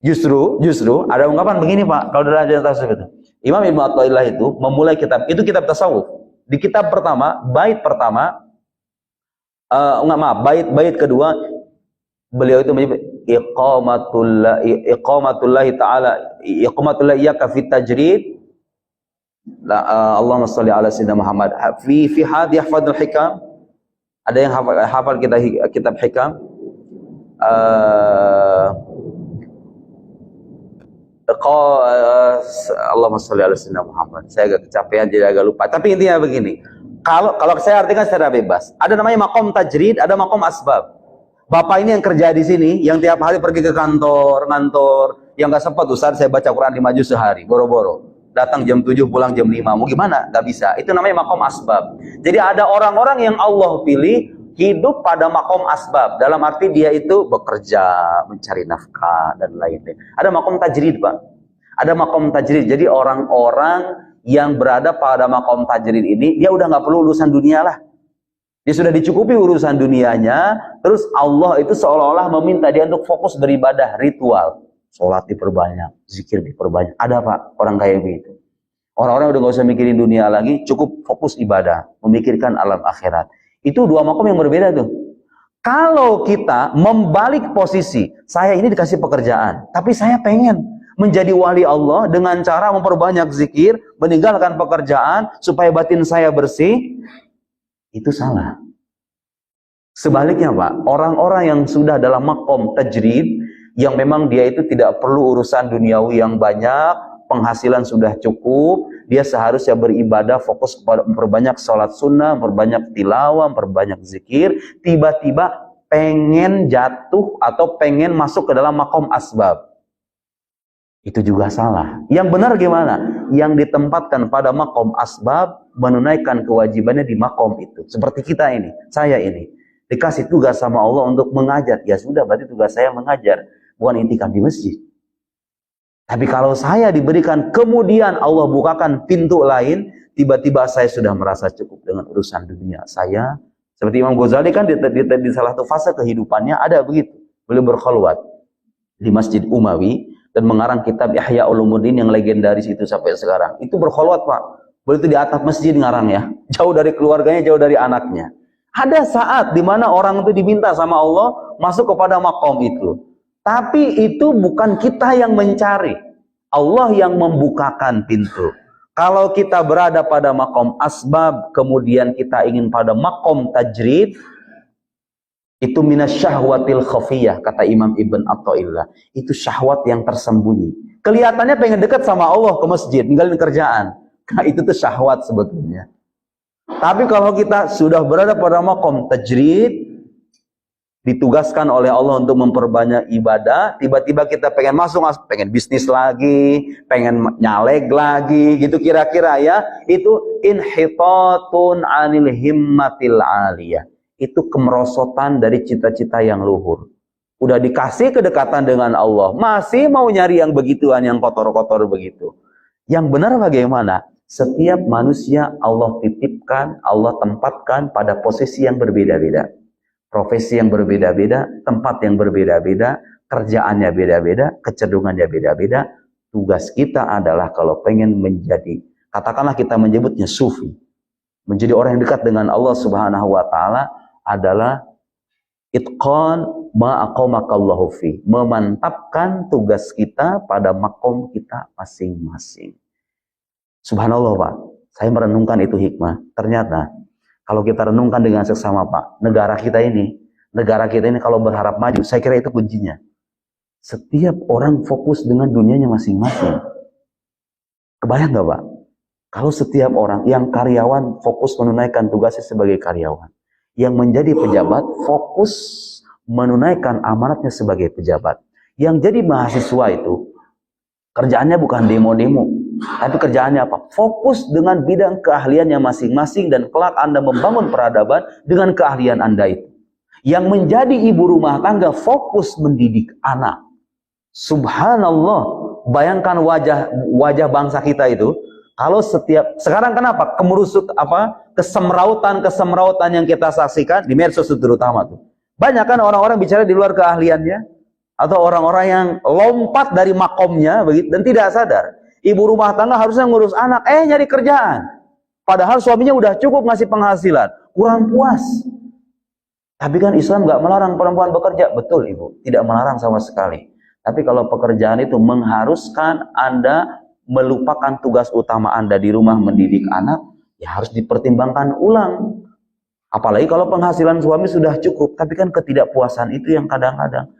Justru ada ungkapan begini Pak, kalau dalam ajaran tasawuf itu. Imam Ibnu Athaillah itu memulai kitab, itu kitab tasawuf. Di kitab pertama, bait pertama, bait kedua, beliau itu menyebut iqamatullah ta'ala, iqamatullah iyyaka fit tajrid. Allahumma shalli ala sayyidina Muhammad fi hadhi yahfadul hikam. Ada yang hafal kita kitab hikam. Allahumma shalli ala sayyidina Muhammad. Saya agak kecapean jadi agak lupa. Tapi intinya begini. Kalau saya artikan secara bebas. Ada namanya makom tajrid, ada makom asbab. Bapak ini yang kerja di sini, yang tiap hari pergi ke kantor, yang nggak sempat Ustaz saya baca Quran 5 juz sehari, boro-boro. Datang jam 7, pulang jam 5. Mau gimana? Nggak bisa. Itu namanya makom asbab. Jadi ada orang-orang yang Allah pilih hidup pada makom asbab. Dalam arti dia itu bekerja, mencari nafkah, dan lain-lain. Ada makom tajrid, Pak. Ada makom tajrid. Jadi orang-orang yang berada pada makom tajrid ini, dia udah nggak perlu urusan dunia lah. Dia sudah dicukupi urusan dunianya. Terus Allah itu seolah-olah meminta dia untuk fokus beribadah, ritual. Sholat diperbanyak, zikir diperbanyak. Ada Pak, orang kayak begitu. Orang-orang udah gak usah mikirin dunia lagi, cukup fokus ibadah, memikirkan alam akhirat. Itu dua makom yang berbeda tuh. Kalau kita membalik posisi, saya ini dikasih pekerjaan, tapi saya pengen menjadi wali Allah dengan cara memperbanyak zikir, meninggalkan pekerjaan, supaya batin saya bersih, itu salah. Sebaliknya Pak, orang-orang yang sudah dalam makom tajrid, yang memang dia itu tidak perlu urusan duniawi yang banyak, penghasilan sudah cukup, dia seharusnya beribadah, fokus kepada memperbanyak sholat sunnah, memperbanyak tilawah, memperbanyak zikir, tiba-tiba pengen jatuh atau pengen masuk ke dalam makom asbab. Itu juga salah. Yang benar gimana? Yang ditempatkan pada makom asbab, menunaikan kewajibannya di makom itu. Seperti kita ini, saya ini, dikasih tugas sama Allah untuk mengajar. Ya sudah, berarti tugas saya mengajar. Bukan intikam di masjid. Tapi kalau saya diberikan kemudian Allah bukakan pintu lain, tiba-tiba saya sudah merasa cukup dengan urusan dunia saya. Seperti Imam Ghazali kan di salah satu fase kehidupannya ada begitu. Beliau berkhalwat di Masjid Umawi dan mengarang kitab Ihya Ulumuddin yang legendaris itu sampai sekarang. Itu berkhalwat Pak. Beliau itu di atap masjid ngarang ya. Jauh dari keluarganya, jauh dari anaknya. Ada saat di mana orang itu diminta sama Allah masuk kepada makom itu. Tapi itu bukan kita yang mencari. Allah yang membukakan pintu. Kalau kita berada pada makom asbab, kemudian kita ingin pada makom tajrid, itu minasyahwatil khafiyah, kata Imam Ibn Athaillah. Itu syahwat yang tersembunyi. Kelihatannya pengen dekat sama Allah ke masjid, ninggalin kerjaan. Nah, itu tuh syahwat sebetulnya. Tapi kalau kita sudah berada pada makom tajrid, ditugaskan oleh Allah untuk memperbanyak ibadah, tiba-tiba kita pengen masuk, pengen bisnis lagi, pengen nyaleg lagi, gitu kira-kira ya, itu inhitatun anil himmatil aliyah. Itu kemerosotan dari cita-cita yang luhur. Udah dikasih kedekatan dengan Allah, masih mau nyari yang begituan, yang kotor-kotor begitu. Yang benar bagaimana? Setiap manusia Allah titipkan, Allah tempatkan pada posisi yang berbeda-beda. Profesi yang berbeda-beda, tempat yang berbeda-beda, kerjaannya beda-beda, kecenderungannya beda-beda. Tugas kita adalah kalau pengen menjadi, katakanlah kita menyebutnya sufi, menjadi orang yang dekat dengan Allah Subhanahu wa Ta'ala, adalah itqan ma aqamakallahu fi, memantapkan tugas kita pada makom kita masing-masing. Subhanallah Pak, saya merenungkan itu hikmah. Ternyata kalau kita renungkan dengan seksama Pak, negara kita ini kalau berharap maju, saya kira itu kuncinya. Setiap orang fokus dengan dunianya masing-masing. Kebayang nggak Pak? Kalau setiap orang yang karyawan fokus menunaikan tugasnya sebagai karyawan, yang menjadi pejabat fokus menunaikan amanatnya sebagai pejabat, yang jadi mahasiswa itu kerjaannya bukan demo-demo, tapi kerjaannya apa? Fokus dengan bidang keahliannya masing-masing, dan kelak Anda membangun peradaban dengan keahlian Anda itu. Yang menjadi ibu rumah tangga fokus mendidik anak. Subhanallah, bayangkan wajah bangsa kita itu. Kalau sekarang kenapa? Kesemrautan yang kita saksikan di medsos terutama tuh. Banyak kan orang-orang bicara di luar keahliannya. Atau orang-orang yang lompat dari makomnya begitu dan tidak sadar. Ibu rumah tangga harusnya ngurus anak, nyari kerjaan. Padahal suaminya udah cukup ngasih penghasilan, kurang puas. Tapi kan Islam nggak melarang perempuan bekerja, betul Ibu, tidak melarang sama sekali. Tapi kalau pekerjaan itu mengharuskan Anda melupakan tugas utama Anda di rumah mendidik anak, ya harus dipertimbangkan ulang. Apalagi kalau penghasilan suami sudah cukup, tapi kan ketidakpuasan itu yang kadang-kadang.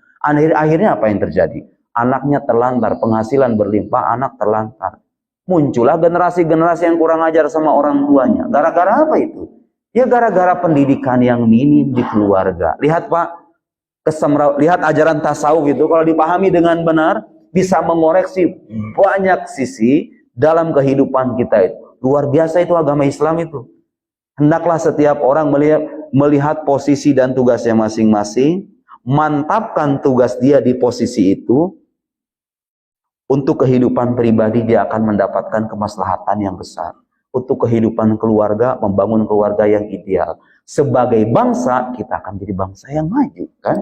Akhirnya apa yang terjadi? Anaknya terlantar, penghasilan berlimpah, anak terlantar. Muncullah generasi-generasi yang kurang ajar sama orang tuanya. Gara-gara apa itu? Ya gara-gara pendidikan yang minim di keluarga. Lihat Pak, lihat ajaran tasawuf itu kalau dipahami dengan benar, bisa mengoreksi banyak sisi dalam kehidupan kita itu. Luar biasa itu agama Islam itu. Hendaklah setiap orang melihat posisi dan tugasnya masing-masing, mantapkan tugas dia di posisi itu, untuk kehidupan pribadi dia akan mendapatkan kemaslahatan yang besar. Untuk kehidupan keluarga, membangun keluarga yang ideal. Sebagai bangsa, kita akan jadi bangsa yang maju, kan?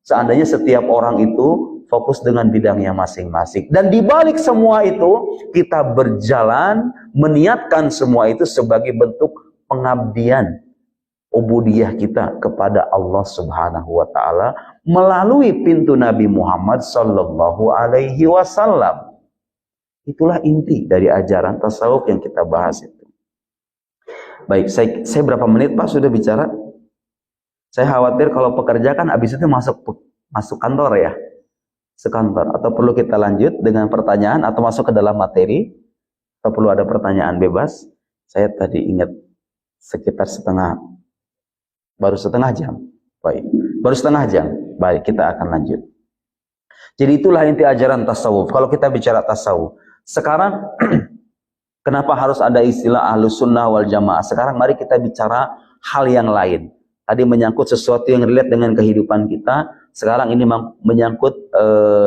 Seandainya setiap orang itu fokus dengan bidangnya masing-masing. Dan di balik semua itu, kita berjalan, meniatkan semua itu sebagai bentuk pengabdian, ubudiyah kita kepada Allah Subhanahu wa Ta'ala melalui pintu Nabi Muhammad Sallallahu Alaihi Wasallam. Itulah inti dari ajaran tasawuf yang kita bahas itu. Baik, saya berapa menit Pak sudah bicara? Saya khawatir kalau pekerja kan habis itu masuk kantor ya, sekantor. Atau perlu kita lanjut dengan pertanyaan atau masuk ke dalam materi? Atau perlu ada pertanyaan bebas? Saya tadi ingat sekitar baru setengah jam. Baik, baru setengah jam. Baik, kita akan lanjut. Jadi itulah inti ajaran tasawuf. Kalau kita bicara tasawuf, sekarang kenapa harus ada istilah ahlus sunnah wal jamaah? Sekarang mari kita bicara hal yang lain. Tadi menyangkut sesuatu yang relate dengan kehidupan kita. Sekarang ini menyangkut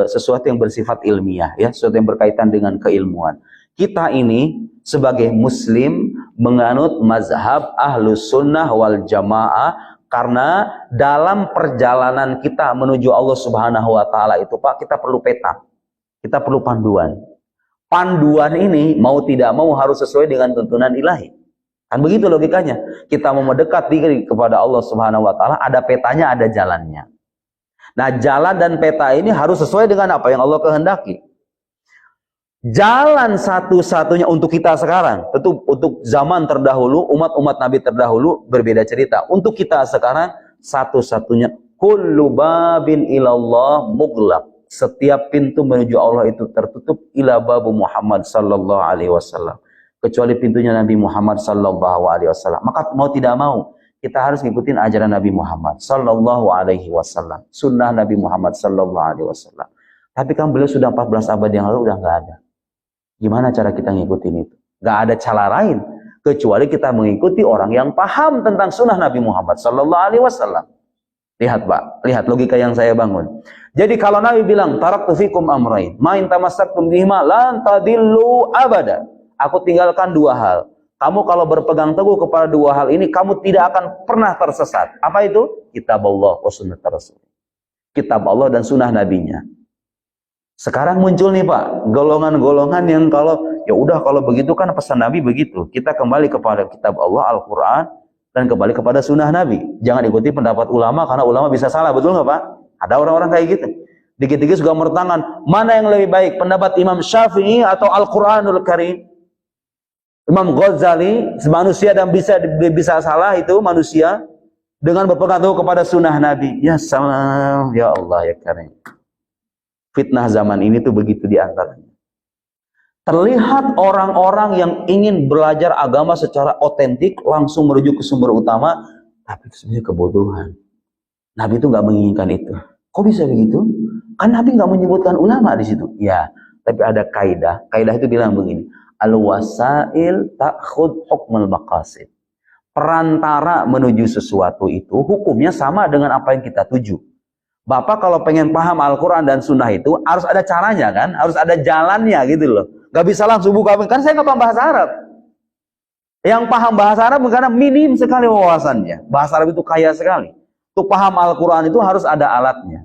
sesuatu yang bersifat ilmiah, ya, sesuatu yang berkaitan dengan keilmuan. Kita ini sebagai muslim menganut mazhab ahlus sunnah wal jamaah. Karena dalam perjalanan kita menuju Allah Subhanahu wa Ta'ala itu Pak, kita perlu peta, kita perlu panduan. Panduan ini mau tidak mau harus sesuai dengan tuntunan ilahi. Kan begitu logikanya. Kita mau mendekat diri kepada Allah Subhanahu wa Ta'ala, ada petanya, ada jalannya. Nah, jalan dan peta ini harus sesuai dengan apa yang Allah kehendaki. Jalan satu-satunya untuk kita sekarang, tentu untuk zaman terdahulu, umat-umat Nabi terdahulu berbeda cerita. Untuk kita sekarang, satu-satunya kullu babin ilallah mughlaq. Setiap pintu menuju Allah itu tertutup ila babu Muhammad sallallahu alaihi wasallam. Kecuali pintunya Nabi Muhammad sallallahu alaihi wasallam. Maka mau tidak mau, kita harus ngikutin ajaran Nabi Muhammad sallallahu alaihi wasallam. Sunnah Nabi Muhammad sallallahu alaihi wasallam. Tapi kan beliau sudah 14 abad yang lalu udah nggak ada. Gimana cara kita ngikutin itu? Gak ada cara lain kecuali kita mengikuti orang yang paham tentang sunnah Nabi Muhammad Sallallahu Alaihi Wasallam. Lihat Pak, lihat logika yang saya bangun. Jadi kalau Nabi bilang taraktu fikum amrain, ma in tamassaktum bihima lan tadillu abada. Aku tinggalkan dua hal. Kamu kalau berpegang teguh kepada dua hal ini, kamu tidak akan pernah tersesat. Apa itu? Kitab Allah wa sunnah Rasul. Kitab Allah dan sunnah Nabinya. Sekarang muncul nih Pak, golongan-golongan yang kalau ya udah kalau begitu kan pesan Nabi begitu. Kita kembali kepada kitab Allah, Al-Qur'an, dan kembali kepada sunnah Nabi. Jangan ikuti pendapat ulama karena ulama bisa salah, betul nggak Pak? Ada orang-orang kayak gitu. Dikit-dikit juga bertangan, mana yang lebih baik, pendapat Imam Syafi'i atau Al-Qur'anul Karim? Imam Ghazali, manusia dan bisa salah itu manusia dengan berpegang teguh kepada sunnah Nabi. Ya salam, ya Allah ya Karim. Fitnah zaman ini tuh begitu diantaranya. Terlihat orang-orang yang ingin belajar agama secara otentik langsung merujuk ke sumber utama, tapi itu sebenarnya kebodohan. Nabi itu nggak menginginkan itu. Kok bisa begitu? Kan Nabi nggak menyebutkan ulama di situ. Ya, tapi ada kaidah. Kaidah itu bilang begini: al-wasail ta'khud hukmul maqasid. Perantara menuju sesuatu itu hukumnya sama dengan apa yang kita tuju. Bapak kalau pengen paham Al-Quran dan Sunnah itu harus ada caranya kan, harus ada jalannya gitu loh. Gak bisa langsung buka, kan saya nggak paham bahasa Arab. Yang paham bahasa Arab karena minim sekali wawasannya. Bahasa Arab itu kaya sekali. Untuk paham Al-Quran itu harus ada alatnya.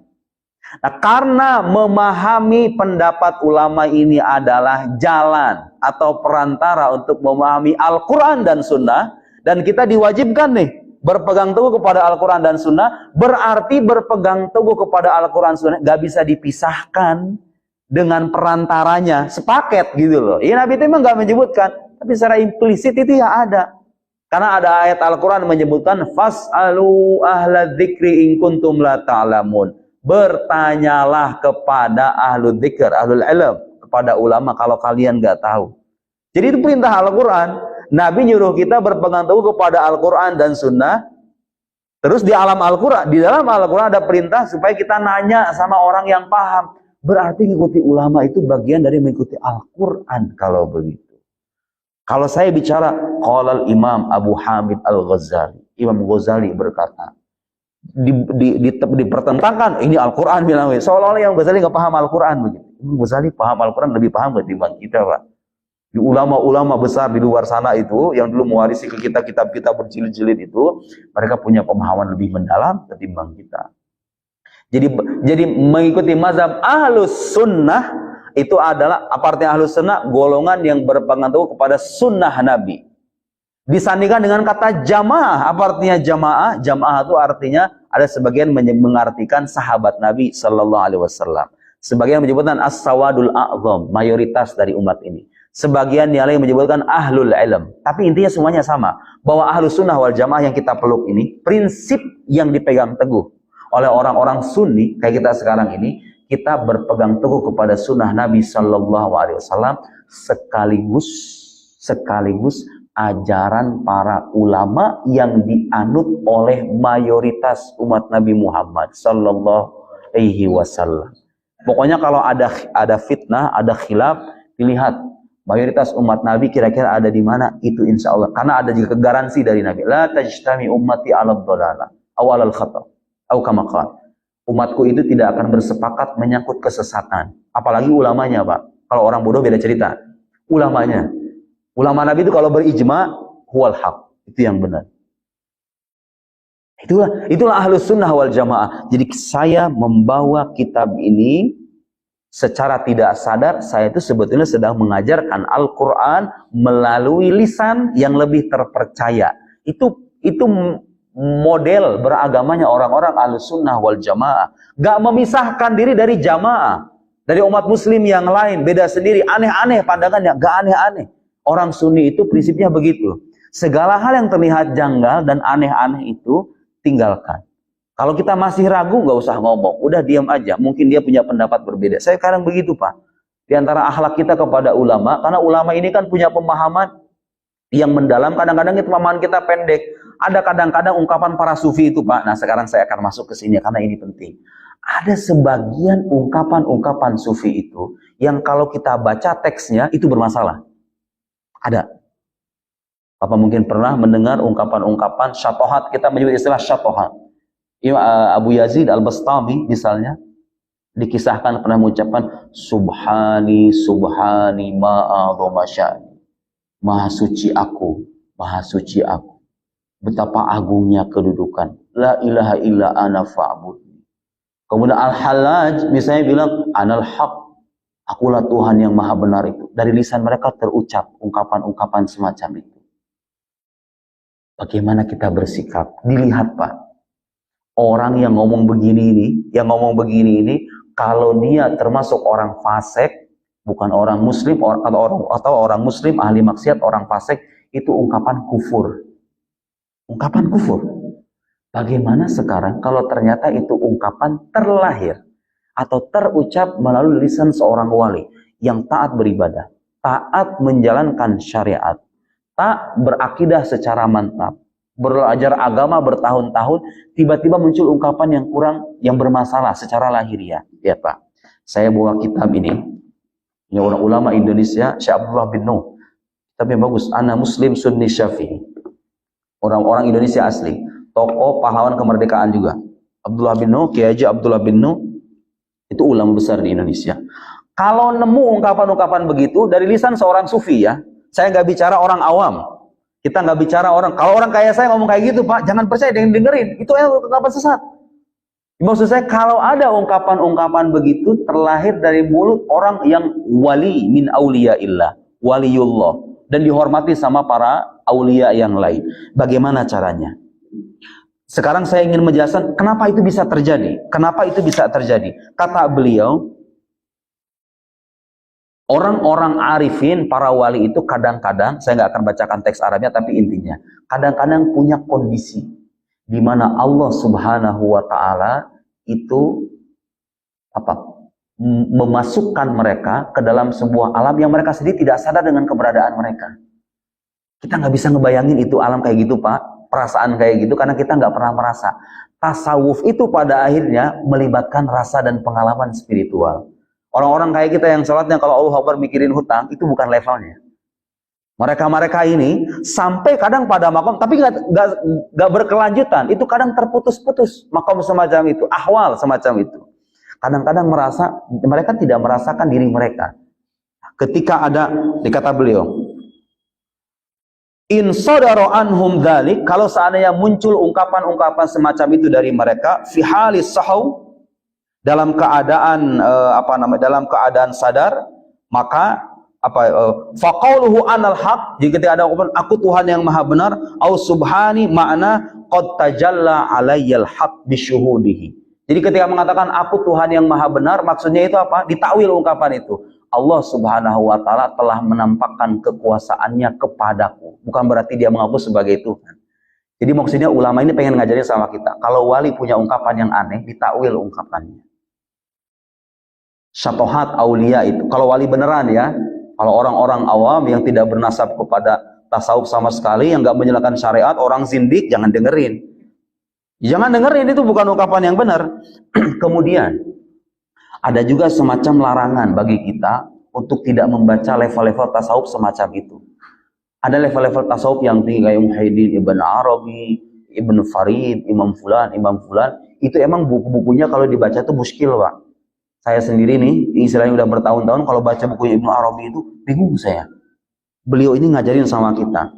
Nah, karena memahami pendapat ulama ini adalah jalan atau perantara untuk memahami Al-Quran dan Sunnah, dan kita diwajibkan nih berpegang teguh kepada Al-Quran dan Sunnah, berarti berpegang teguh kepada Al-Quran dan Sunnah gak bisa dipisahkan dengan perantaranya, sepaket gitu loh. Ya, Nabi itu memang gak menyebutkan, tapi secara implisit itu ya ada. Karena ada ayat Al-Quran menyebutkan fas'alu ahla dzikri in kuntum la ta'lamun. Bertanyalah kepada ahlu dzikr, ahlul ilm, kepada ulama kalau kalian nggak tahu. Jadi itu perintah Al-Quran. Nabi nyuruh kita berpegang teguh kepada Al-Quran dan Sunnah. Terus di dalam Al-Quran ada perintah supaya kita nanya sama orang yang paham. Berarti mengikuti ulama itu bagian dari mengikuti Al-Quran kalau begitu. Kalau saya bicara qala Imam Abu Hamid Al-Ghazali, Imam Ghazali berkata, dipertentangkan ini Al-Quran bilang, seolah-olah Imam Ghazali nggak paham Al-Quran begitu. Imam Ghazali paham Al-Quran, lebih paham ketimbang kita, Pak. Di ulama-ulama besar di luar sana itu yang dulu mewarisi ke kita kitab-kitab berjilid-jilid itu, mereka punya pemahaman lebih mendalam ketimbang kita. Jadi mengikuti mazhab Ahlus Sunnah itu adalah artinya Ahlus Sunnah, golongan yang berpegang teguh kepada sunnah Nabi. Disandingkan dengan kata jamaah. Apa artinya jamaah? Jamaah itu artinya ada sebagian mengartikan sahabat Nabi Sallallahu Alaihi Wasallam. Sebagian menyebutkan as-sawadul a'zam, mayoritas dari umat ini. Sebagian yang lain menyebutkan ahlul ilm. Tapi intinya semuanya sama. Bahwa Ahlus Sunnah wal Jamaah yang kita peluk ini, prinsip yang dipegang teguh oleh orang-orang Sunni kayak kita sekarang ini, kita berpegang teguh kepada sunnah Nabi Sallallahu Alaihi Wasallam sekaligus ajaran para ulama yang dianut oleh mayoritas umat Nabi Muhammad Sallallahu Alaihi Wasallam. Pokoknya kalau ada fitnah, ada khilaf, dilihat mayoritas umat Nabi kira-kira ada di mana, itu insya Allah. Karena ada juga garansi dari Nabi, la tajtami ummati ala dhalala aw ala al-khata aw kama qala. Umatku itu tidak akan bersepakat menyangkut kesesatan. Apalagi ulamanya, Pak. Kalau orang bodoh beda cerita. Ulamanya. Ulama Nabi itu kalau berijma, huwal haq. Itu yang benar. Itulah Ahlus Sunnah wal Jamaah. Jadi saya membawa kitab ini secara tidak sadar, saya itu sebetulnya sedang mengajarkan Al-Quran melalui lisan yang lebih terpercaya. Itu model beragamanya orang-orang Ahlus Sunnah wal Jamaah. Gak memisahkan diri dari jamaah, dari umat muslim yang lain, beda sendiri, aneh-aneh pandangannya, gak aneh-aneh. Orang Sunni itu prinsipnya begitu. Segala hal yang terlihat janggal dan aneh-aneh itu tinggalkan. Kalau kita masih ragu, gak usah ngomong, udah diam aja. Mungkin dia punya pendapat berbeda. Saya sekarang begitu, Pak. Di antara akhlak kita kepada ulama, karena ulama ini kan punya pemahaman yang mendalam, kadang-kadang pemahaman kita pendek. Ada kadang-kadang ungkapan para sufi itu, Pak. Nah, sekarang saya akan masuk ke sini karena ini penting. Ada sebagian ungkapan-ungkapan sufi itu yang kalau kita baca teksnya itu bermasalah. Ada. Bapak mungkin pernah mendengar ungkapan-ungkapan syatohat, kita menyebut istilah syatohat. Abu Yazid Al-Bastami misalnya dikisahkan pernah mengucapkan subhani ma'adhama sya'ni. Maha suci aku, maha suci aku. Betapa agungnya kedudukan. La ilaha illa ana fa'budni. Kemudian Al-Hallaj misalnya bilang anal haq. Akulah Tuhan yang maha benar itu. Dari lisan mereka terucap ungkapan-ungkapan semacam itu. Bagaimana kita bersikap? Dilihat, Pak. Orang yang ngomong begini ini, kalau dia termasuk orang fasik, bukan orang muslim atau orang muslim ahli maksiat, orang fasik, itu ungkapan kufur. Ungkapan kufur. Bagaimana sekarang kalau ternyata itu ungkapan terlahir atau terucap melalui lisan seorang wali yang taat beribadah, taat menjalankan syariat, tak berakidah secara mantap, belajar agama bertahun-tahun, tiba-tiba muncul ungkapan yang bermasalah secara lahiriah. Ya, Pak. Saya bawa kitab ini. Ini orang ulama Indonesia, Syekh Abdullah bin Nuh. Kitab yang bagus, Ana Muslim Sunni Syafi'i. Orang-orang Indonesia asli, tokoh pahlawan kemerdekaan juga. Abdullah bin Nuh, Kiai Haji Abdullah bin Nuh, itu ulama besar di Indonesia. Kalau nemu ungkapan-ungkapan begitu dari lisan seorang sufi, ya, saya nggak bicara orang awam, kita nggak bicara orang. Kalau orang kayak saya ngomong kayak gitu, Pak, jangan percaya, dengerin. Itu ungkapan sesat. Maksud saya kalau ada ungkapan-ungkapan begitu terlahir dari mulut orang yang wali min auliyaillah, waliullah, dan dihormati sama para aulia yang lain. Bagaimana caranya? Sekarang saya ingin menjelaskan kenapa itu bisa terjadi. Kenapa itu bisa terjadi? Kata beliau, orang-orang arifin, para wali itu kadang-kadang, saya nggak akan bacakan teks Arabnya, tapi intinya, kadang-kadang punya kondisi di mana Allah Subhanahu wa Ta'ala itu memasukkan mereka ke dalam sebuah alam yang mereka sendiri tidak sadar dengan keberadaan mereka. Kita nggak bisa ngebayangin itu alam kayak gitu, Pak, perasaan kayak gitu, karena kita nggak pernah merasa. Tasawuf itu pada akhirnya melibatkan rasa dan pengalaman spiritual. Orang-orang kayak kita yang sholatnya kalau Allah Akbar mikirin hutang, itu bukan levelnya. Mereka ini sampai kadang pada makom, tapi nggak berkelanjutan. Itu kadang terputus-putus makom semacam itu, ahwal semacam itu. Kadang-kadang mereka tidak merasakan diri mereka. Ketika ada, dikata beliau, in sodaro anhum dzalik, kalau seandainya muncul ungkapan-ungkapan semacam itu dari mereka, fi halis sahau, dalam keadaan dalam keadaan sadar, maka faqauluhu anal haq, jika ketika ada ungkapan aku Tuhan yang maha benar, au subhani makna qad tajalla alayyal haq bisyuhudihi. Jadi ketika mengatakan aku Tuhan yang maha benar, maksudnya itu apa? Ditakwil ungkapan itu. Allah Subhanahu wa Ta'ala telah menampakkan kekuasaannya kepadaku. Bukan berarti dia mengaku sebagai Tuhan. Jadi maksudnya ulama ini pengen ngajarin sama kita, kalau wali punya ungkapan yang aneh, ditakwil ungkapannya. Syatohat aulia itu, kalau wali beneran ya. Kalau orang-orang awam yang tidak bernasab kepada tasawuf sama sekali, yang nggak menjalankan syariat, orang zindik, jangan dengerin. Jangan dengerin, itu bukan ungkapan yang benar. Kemudian, ada juga semacam larangan bagi kita untuk tidak membaca level-level tasawuf semacam itu. Ada level-level tasawuf yang tinggi kayak Muhyiddin Ibn Arabi, Ibn Farid, Imam Fulan, itu emang buku-bukunya kalau dibaca itu muskil, Pak. Saya sendiri nih, istilahnya udah bertahun-tahun, kalau baca bukunya Ibnu Arabi itu bingung saya. Beliau ini ngajarin sama kita.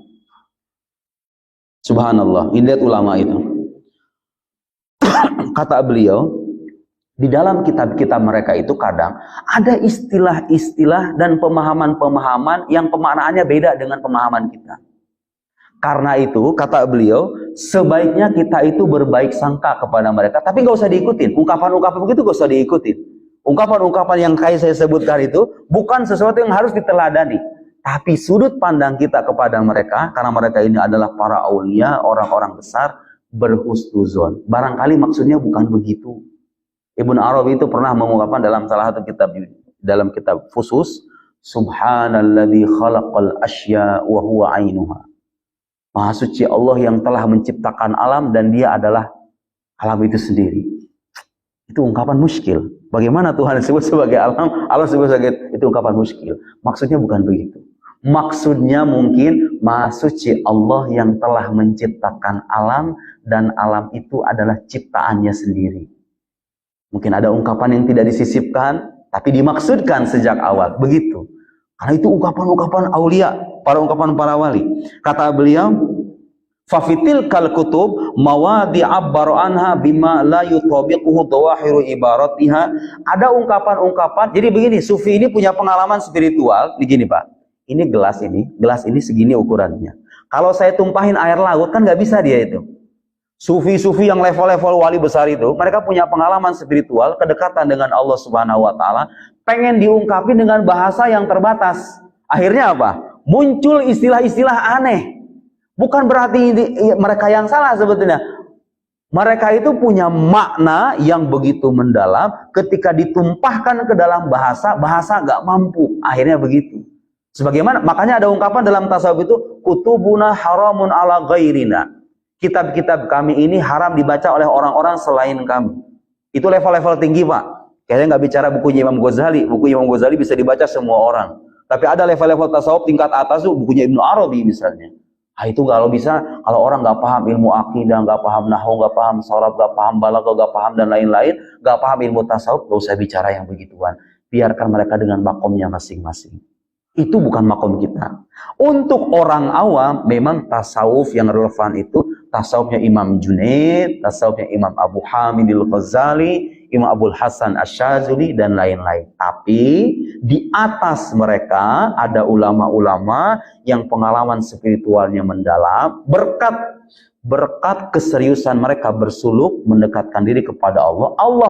Subhanallah, ini lihat ulama itu. Kata beliau, di dalam kitab-kitab mereka itu kadang ada istilah-istilah dan pemahaman-pemahaman yang pemaknaannya beda dengan pemahaman kita. Karena itu, kata beliau, sebaiknya kita itu berbaik sangka kepada mereka, tapi nggak usah diikutin. Ungkapan-ungkapan begitu nggak usah diikutin. Ungkapan-ungkapan yang kayak saya sebutkan itu bukan sesuatu yang harus diteladani, tapi sudut pandang kita kepada mereka, karena mereka ini adalah para aulia, orang-orang besar, berhusnuzon. Barangkali maksudnya bukan begitu. Ibnu Arabi itu pernah mengungkapkan dalam salah satu kitab, dalam kitab Fusus, Subhanalladzi khalaqal asya wa huwa ainuha. Maha suci Allah yang telah menciptakan alam dan dia adalah alam itu sendiri. Itu ungkapan muskil. Bagaimana Tuhan disebut sebagai alam, Allah disebut sebagai, itu ungkapan muskil. Maksudnya bukan begitu. Maksudnya mungkin Maha suci Allah yang telah menciptakan alam dan alam itu adalah ciptaannya sendiri. Mungkin ada ungkapan yang tidak disisipkan, tapi dimaksudkan sejak awal. Begitu. Karena itu ungkapan-ungkapan aulia, ungkapan para wali. Kata beliau, fafitil kal kutub mawadi abbaru anha bima la yutabiquhu dawahiru ibaratiha. Ada ungkapan-ungkapan. Jadi begini, sufi ini punya pengalaman spiritual. Begini Pak, ini gelas ini segini ukurannya. Kalau saya tumpahin air laut kan nggak bisa dia itu. Sufi-sufi yang level-level wali besar itu, mereka punya pengalaman spiritual, kedekatan dengan Allah Subhanahu wa Ta'ala, pengen diungkapin dengan bahasa yang terbatas. Akhirnya apa? Muncul istilah-istilah aneh. Bukan berarti mereka yang salah sebetulnya. Mereka itu punya makna yang begitu mendalam, ketika ditumpahkan ke dalam bahasa nggak mampu. Akhirnya begitu. Sebagaimana, makanya ada ungkapan dalam tasawuf itu, kutubuna haramun ala ghairina. Kitab-kitab kami ini haram dibaca oleh orang-orang selain kami. Itu level-level tinggi Pak. Kayaknya nggak bicara bukunya Imam Ghazali. Buku Imam Ghazali bisa dibaca semua orang. Tapi ada level-level tasawuf tingkat atas tuh, bukunya Ibnu Arabi misalnya. Nah, itu kalau bisa, kalau orang nggak paham ilmu akidah, nggak paham nahwu, nggak paham sharaf, nggak paham balaghah, nggak paham dan lain-lain, nggak paham ilmu tasawuf, nggak usah bicara yang begituan. Biarkan mereka dengan makomnya masing-masing. Itu bukan makom kita. Untuk orang awam, memang tasawuf yang relevan itu tasawufnya Imam Junaid, tasawufnya Imam Abu Hamidil Ghazali, Imam Abdul Hasan Asy-Syadzili, dan lain-lain. Tapi di atas mereka ada ulama-ulama yang pengalaman spiritualnya mendalam, berkat keseriusan mereka bersuluk mendekatkan diri kepada Allah. Allah